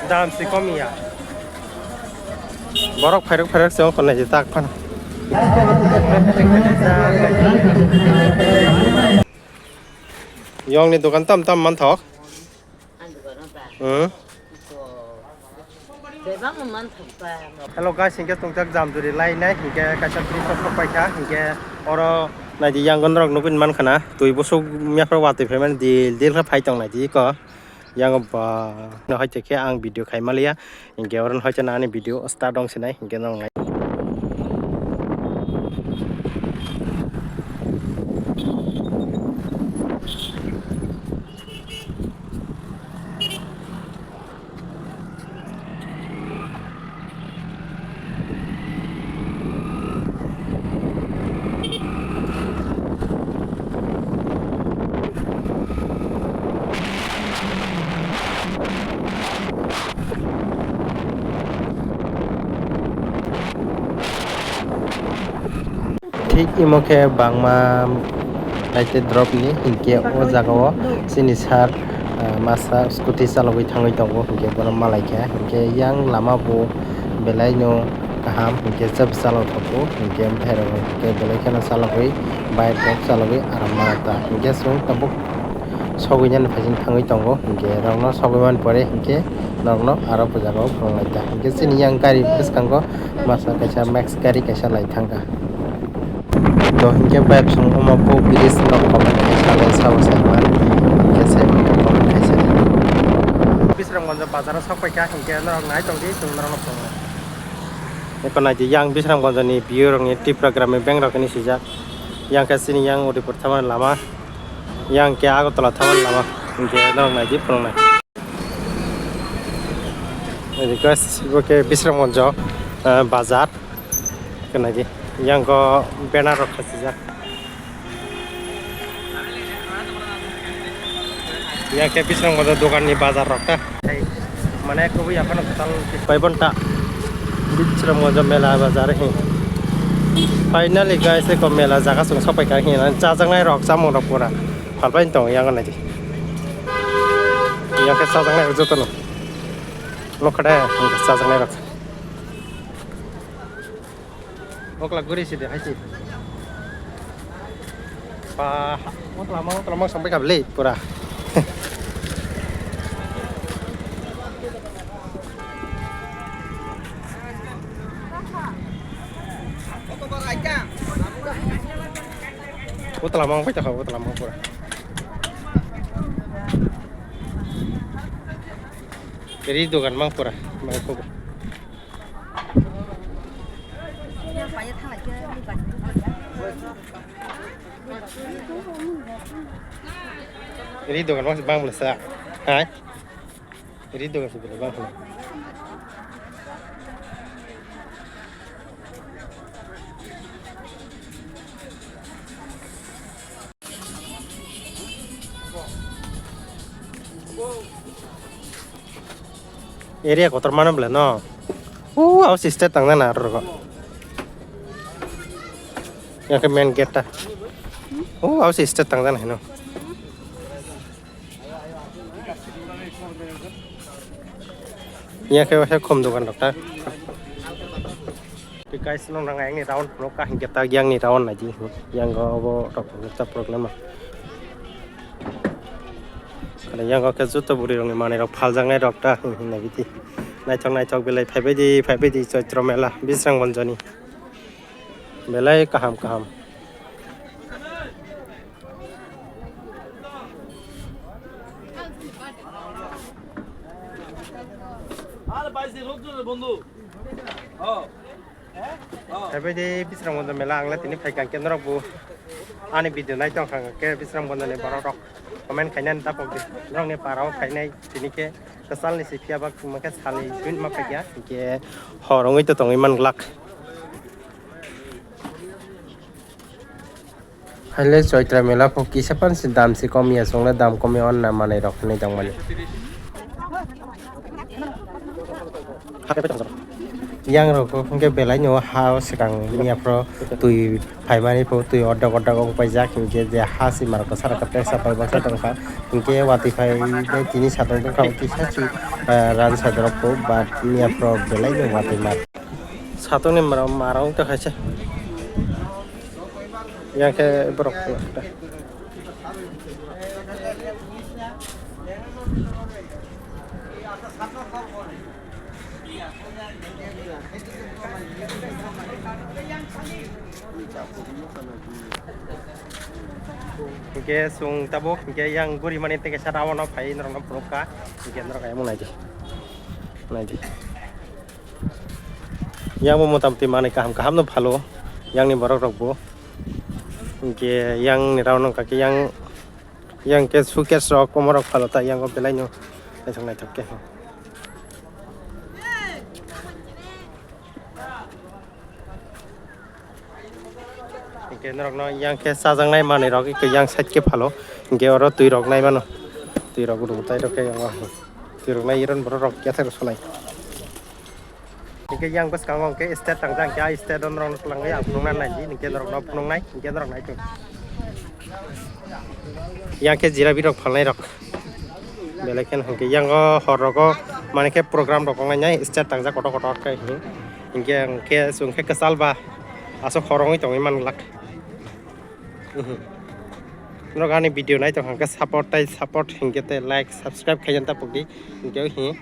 Dalam si komi ya. Borok ferek sih kon aja tak pan. Yang ni dukan tam mantok. Hello guys, hingga tungtak jam duri lain nih, hingga kaca tri sok pakai hingga orang nanti yang gondrong nupin man kana, tuh ibu sok miak rawat itu memang di lah paitong nanti ko, yang apa, nah hanya kayak ang video kayak malia, hingga orang hanya nani video start dong sini, hingga nong ঠিক ইমকে বাংমা লাইতে drop নি হিংকে ও জাগাও সিনিসার মাসা scooty চালাবই থাङै दङ हिंके बरम मालायखा हिंके yang lama bo belaino kaham हिंके जब चालाव थाको हिंके ओमफ्राय हिंके बेलायखा चालावै bike बक चालावै आराम माता हिंके सुं तबक सगैनान फाइजों थाङै दङ हिंके रावनो सगैमान परे हिंके नरनो आरो बजागाव फंलायता हिंके सिनि yang गारि बिसकांगो मासा कायसा मैक्स गारि कायसा लायथांगा तो हिंके बाइक सं अमा बो बिरिस नक कमेन्ट कायसा लाय सावस आइमान हिंके से comment कायसा Bisramganja bazar sapaika hingke norok nai tongdi tung norok tong ekon aja yang Bisramganja ni biur ni tip program bank rok ni sijak yang kasini yang udi pertama lama yang ke aku telah taman lama hingke norok nai jip prong nai jadi guys ke Bisramganja bazar ekon aja yang ko banner rok sijak yang ke Bisramganja dokan ni bazar rok ta mana ko bi apano total 5 bonta Bisramganja mela bazar hi finally guys ko mela jaga sung sapai ka hi nan cha jangnai rok samung rok pura phalpai tong yang na ji yang ke sa jangnai rok jotono lokada sa jangnai rok okla guri si de haji pa lama sampai ka beli pura Utlah mang pita ka utlah mang pura. Jadi dokan mang pura, mang pura. Jadi dokan mang bang belasa, hai? Jadi dokan sebelah bang. Area kotor mana belah no? Awas sistem tangga naruh kok. Yang ke main gate ta. Awas sistem tangga nah no. Yang ke wasa kom dokan dokter. Guys nong nang yang ni round nokah hingga tag yang ni round aja. Yang go dokter program mah. Kalau yang kau kejutan buri orang mana rok paljang rok dah nabi ti, naik belai five di coy melah Bisramganja ni, belai kaham. Five di Bisramganja melah anglat ini five kangken rok bu, ane video naik tong kang ke Bisramganja ni baru rok. Komen kainan tak pokok orang ni parau kainai sini ke kesal ni sifia bak makan sali jun makan ya ke orang itu tong iman gelak. Highlight Chaitra Mela pokok siapa sih dam si komi ya songlah dam komi on nama ni rok ni jang mana. yang roko hingke belai nyo ha sekang mia pro tui paimani pro tui odok ong paijak hingke je ha si marko sara kapte sapai baksa tongka hingke wati pai de tini satong tongka kisa si ran sadrok ko ba mia pro belai nyo wati mar satong ni marong to khaise yang ke borok hingke sung tabok hingke yang guri mani teke sarawan pai norong proka hingke norong kayak mulai yang motamti mani kaham no phalo yang ni borok rokbo hingke yang ni rawan kaki yang ke sukes rok komorok phalo ta yang ko belai no naithok naithok ke hingke norok no yang ke sajang nai mani rok ke yang side ke phalo hingke oro tui rok nai mano tui rok ru tai rok ke yang tui rok nai iron borok ke thak solai hingke yang bas kangong ke state tangjang ke state don rong lang yang phunong nai ji hingke norok no phunong nai hingke norok nai tu yang ke jira birok phalnai rok beleken hingke yang horoko mane ke program rok ngai state tangjak koto koto ke hingke ke sung ke kasal ba asok horongoi tongi man lak nogani video nai to hangka support hingke te like subscribe khayan ta pugdi hingke hi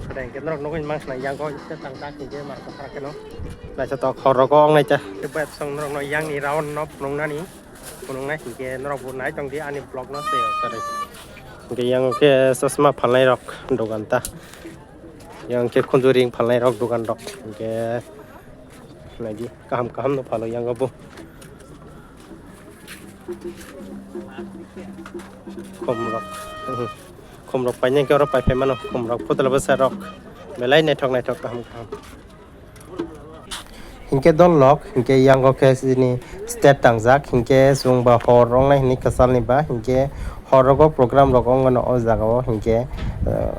sedang ke norok nokin mang yang ko te tangta hingke mar ko phara ke no lai sa to khoro ko ong nai cha te bat song norok no yang ni raon no nong nani nong nai hingke norok bu nai tong di ani blog no se tare hingke yang ke sosma phalnai rok dogan ta yang ke khunjuring phalnai rok dogan rok hingke lagi kaham no phalo yang go khom rok paine ke oro pai phe mano khom rok photla basa rok belai naithok kaham hingke don lok hingke yang go ke sini state tangjak hingke sung ba horong nai ni kasal ni ba hingke horogo program rok ong no o jaga o hingke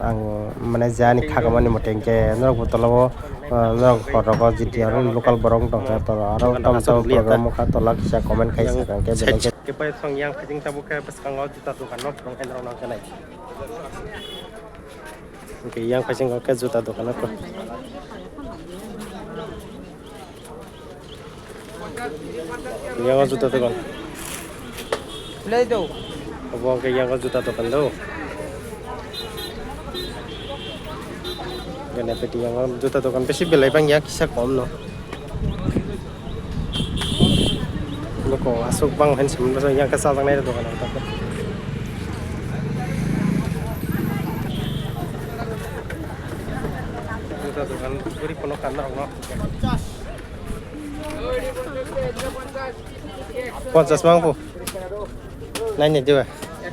ang mane jani khagamani mote hingke norok botolo norok horogo jiti aro local borong tong to aro tam program kha tola kisa comment khaisa ke belai ke pai song yang phajing tabu ke paskang o juta dukan no rong en rong kanai hingke yang phajing ke juta dukan ko yang juta dukan play do abang ke yang juta dukan do gana peti yang juta dukan besi belai bang ya kisah kom no loko asuk bang hen sem yang kesal tang nai dukan ta juta dukan guri kono kan no 50 mangpu নাই নি দিবা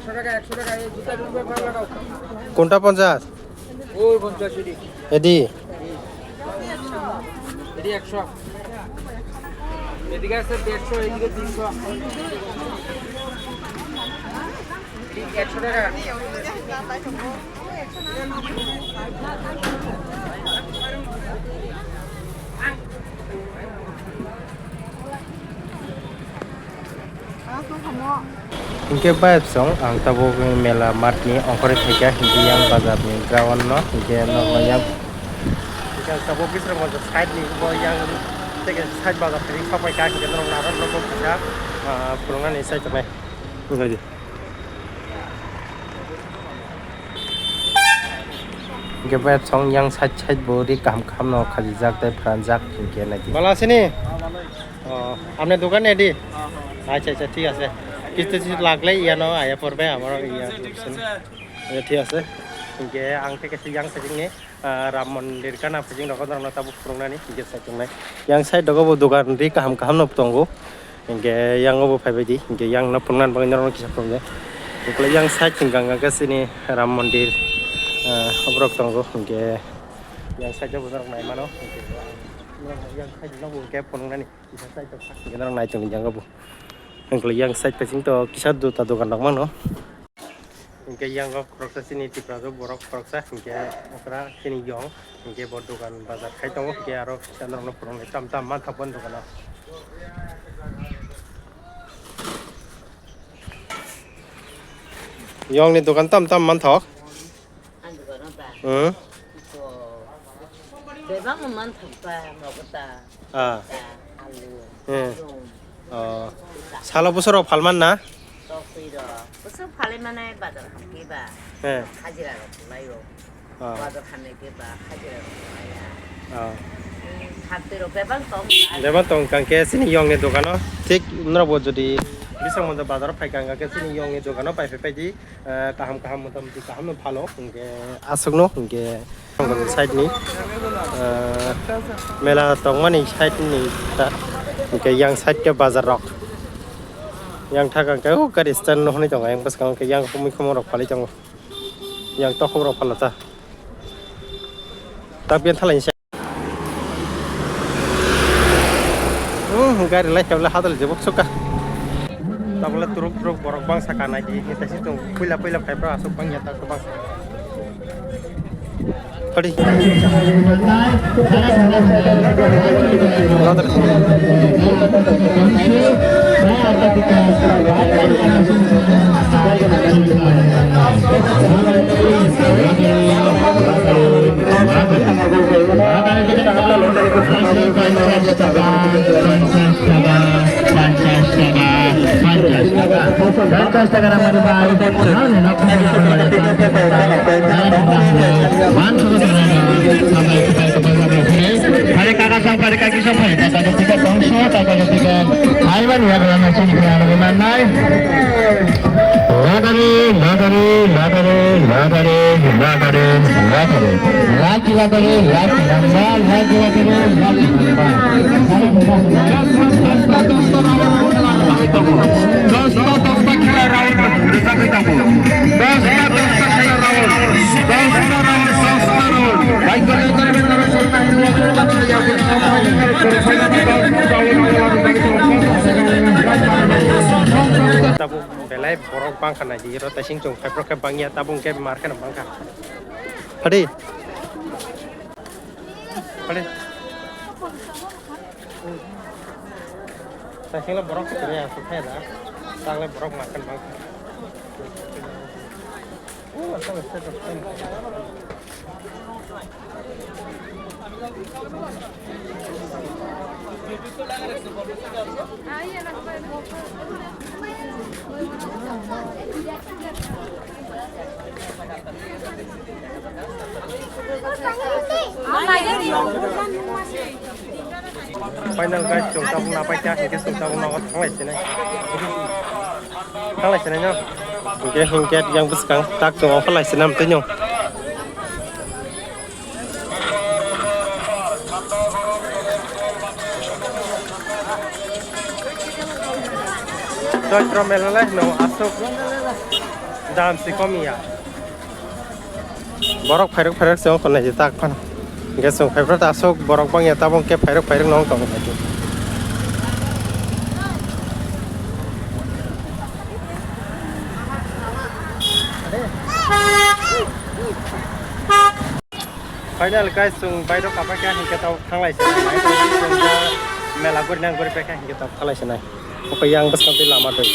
100 টাকা এই জুতা দুটো ভালো লাগাও কোনটা 50 ওই 50 এডি 100 এদিকে আছে 150 এদিকে 300 100 টাকা hingke baik song ang tabo mela martni ongkore theka hingke yang bazar ni ground no hingke no yang hingke tabo bisra mo side ni bo yang teke side bazar thek sapai ka hingke no naron no ko kha purungan ni side tame ngadi hingke baik song yang side bodi kam no khajak te franjak hingke nadi bala sini আপনি দোকানে এডি আচ্ছা আচ্ছা ঠিক আছে কিছু লাগলে ইয়ানো আয়া পড়বে আমার ইয়া ঠিক আছে hingke ang teke yang sajingni ram mandir kana phajing rok rang tabu purungnani hingke sajingnai yang side dogo dogan ri kaham no tongo hingke yang obo phaibaidi hingke yang no purungan bangin rok kisa purungne hingke yang side hingga ga sini ram mandir obrok tongo hingke yang side obo rok nai mano hingke yang khai nó buồn kẹp còn này kisah sai to cái nó này chung yang kabu yang sai pacing to kisah do ta dokan nak mano ingke yang ko proksa sini ti prajo borok proksa ingke okra sini yong ingke bor dokan bazar khai tongo ke aro chandra no prong tam tam man thapon dokan yong ni dokan tam tam man thok 대방은 많다 먹었다 아 알루 살아 부서로 팔만 나 또 쓰이러 무슨 팔레만에 받아 함께 봐 예 하지라고 불러요 와도 하늘게 봐 하지라고 불러야 학대로 배방 똥 Lepas tong kangke sini yong ni dokan no tik nara bo jodi bisa mon bazar pai kangke sini yong ni dokan no pai di kaham kaham motam di kaham no phalo kangke asuk no kangke side ni mela tong mani side ni ta kangke yang side ke bazar rock yang tha kangke ho ka stand no ni tong yang pas kangke yang khumi khom rok phali tong yang to khom rok phalata ta bien thalai gari lai kebla hadal jebok suka tabla turuk turuk borok bang sakana ji kita situ pila pila febra asuk bang ya tak bang kali Hari kakak sampai kaki sampai kakak tiga bangsa kakak tiga Taiwan ya dalam masih bagaimana tabung belai borok bang kana ji ro ta sing chung febra ke bang ya tabung ke mar kana bang ka hadi hadi ta sing la borok ke ya su phe da tang le borok mar kan bang final guys chung tabung na pai cha ke chung tabung na thang lai sine thang lai sine nyo ke hingket yang buskang tak chung phal lai sinam te nyo Doi melala no asuk dam si komia borok phairok song kon lai tak pan ge song phairok asuk borok bang ya tabong ke phairok nong tong lai final guys sung bairo ka pa kya hingke tau thang lai sine mai mela gor nang gor pe kya hingke tau thalai sine yang bas kanti lama doi